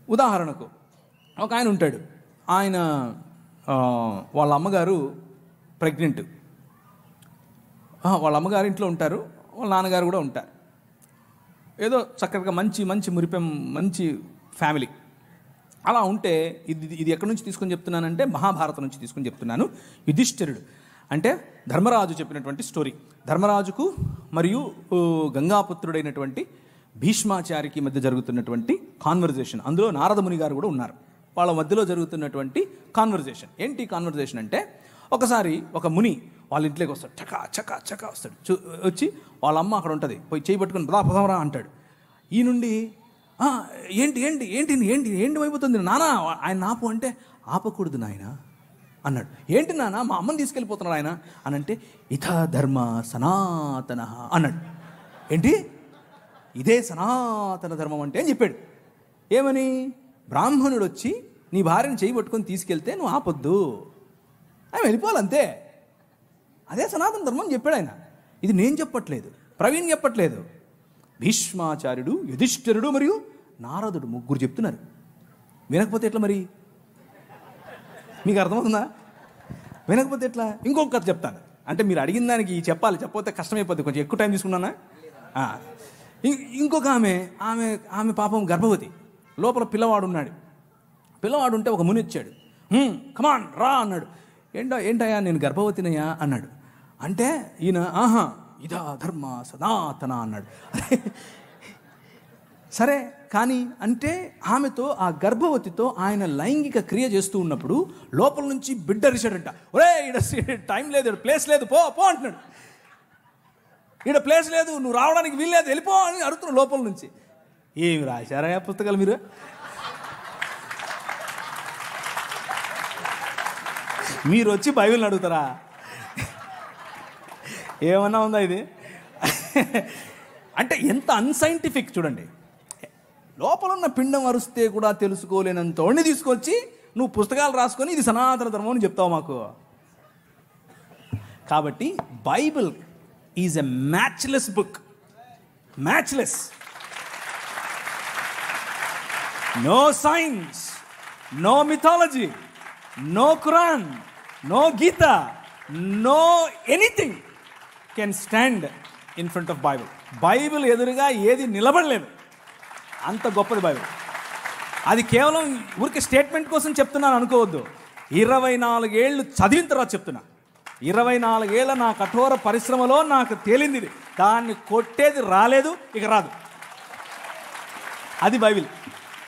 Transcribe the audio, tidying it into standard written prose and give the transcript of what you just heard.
ఉదాహరణకు ఒక ఆయన ఉంటాడు, ఆయన వాళ్ళ అమ్మగారు ప్రెగ్నెంట్, వాళ్ళ అమ్మగారు ఇంట్లో ఉంటారు, వాళ్ళ నాన్నగారు కూడా ఉంటారు. ఏదో చక్కగా మంచి మురిపెం మంచి ఫ్యామిలీ. అలా ఉంటే ఇది ఎక్కడి నుంచి తీసుకొని చెప్తున్నానంటే మహాభారతం నుంచి తీసుకొని చెప్తున్నాను. యుధిష్ఠిరుడు అంటే ధర్మరాజు చెప్పినటువంటి స్టోరీ. ధర్మరాజుకు మరియు గంగాపుత్రుడైనటువంటి భీష్మాచారికి మధ్య జరుగుతున్నటువంటి కాన్వర్జేషన్. అందులో నారదముని గారు కూడా ఉన్నారు. వాళ్ళ మధ్యలో జరుగుతున్నటువంటి కాన్వర్జేషన్. ఏంటి కాన్వర్జేషన్ అంటే, ఒకసారి ఒక ముని వాళ్ళ ఇంట్లోకి వస్తాడు, చకా వస్తాడు. వచ్చి వాళ్ళ అమ్మ అక్కడ ఉంటుంది, పోయి చేయి పట్టుకుని పదాపదమరా అంటాడు. ఈ నుండి ఏంటి అయిపోతుంది నాన్న, ఆయన ఆపు అంటే, ఆపకూడదు నాయన అన్నాడు. ఏంటి నాన్న, మా అమ్మని తీసుకెళ్ళిపోతున్నాడు ఆయన అని అంటే, ఇథ ధర్మ సనాతన అన్నాడు. ఏంటి, ఇదే సనాతన ధర్మం అంటే అని చెప్పాడు. ఏమని, బ్రాహ్మణుడు వచ్చి నీ భార్యను చేయి పట్టుకొని తీసుకెళ్తే నువ్వు ఆపొద్దు, ఆయన వెళ్ళిపోవాలంతే, అదే సనాతన ధర్మం అని చెప్పాడు ఆయన. ఇది నేను చెప్పట్లేదు, ప్రవీణ్ చెప్పట్లేదు, భీష్మాచార్యుడు, యుధిష్ఠిరుడు మరియు నారదుడు ముగ్గురు చెప్తున్నారు. వినకపోతే ఎట్లా మరి? మీకు అర్థమవుతుందా? వినకపోతే ఎట్లా? ఇంకొక కథ చెప్తాను. అంటే మీరు అడిగిన దానికి చెప్పాలి, చెప్పకపోతే కష్టమైపోతుంది, కొంచెం ఎక్కువ టైం తీసుకున్నానా. ఇంకొక ఆమె పాపం గర్భవతి, లోపల పిల్లవాడు ఉన్నాడు. పిల్లవాడు ఉంటే ఒక ముని వచ్చాడు, కమాన్ రా అన్నాడు. ఏంటయ్యా నేను గర్భవతినయ్యా అన్నాడు. అంటే ఈయన ఇదా ధర్మ సనాతన అన్నాడు. సరే కానీ అంటే ఆమెతో, ఆ గర్భవతితో ఆయన లైంగిక క్రియ చేస్తూ ఉన్నప్పుడు లోపల నుంచి బిడ్డ అరిచాడంట. ఒరే ఈడ టైం లేదు, ప్లేస్ లేదు, పో అంటున్నాడు. ఈడ ప్లేస్ లేదు, నువ్వు రావడానికి వీల్లేదు, వెళ్ళిపో అని అడుగుతున్నాడు లోపల నుంచి. ఏమి రాశారా పుస్తకాలు మీరు? మీరు వచ్చి బైబిల్ని అడుగుతారా? ఏమన్నా ఉందా ఇది? అంటే ఎంత అన్సైంటిఫిక్ చూడండి. లోపల ఉన్న పిండం అరుస్తే కూడా తెలుసుకోలేనంతోడిని తీసుకొచ్చి నువ్వు పుస్తకాలు రాసుకొని ఇది సనాతన ధర్మం అని చెప్తావు మాకు. కాబట్టి Bible is a matchless book. Matchless. No science, no mythology, no Quran, no Gita, no anything can stand in front of Bible. Bible ఎదురుగా ఏది నిలబడలేదు, అంత గొప్పది బైబిల్. అది కేవలం ఊరికి స్టేట్మెంట్ కోసం చెప్తున్నాను అనుకోవద్దు. 24 ఏళ్ళు చదివిన తర్వాత చెప్తున్నా. 24 ఏళ్ళ నా కఠోర పరిశ్రమలో నాకు తేలింది, దాన్ని కొట్టేది రాలేదు, ఇక రాదు. అది బైబిల్.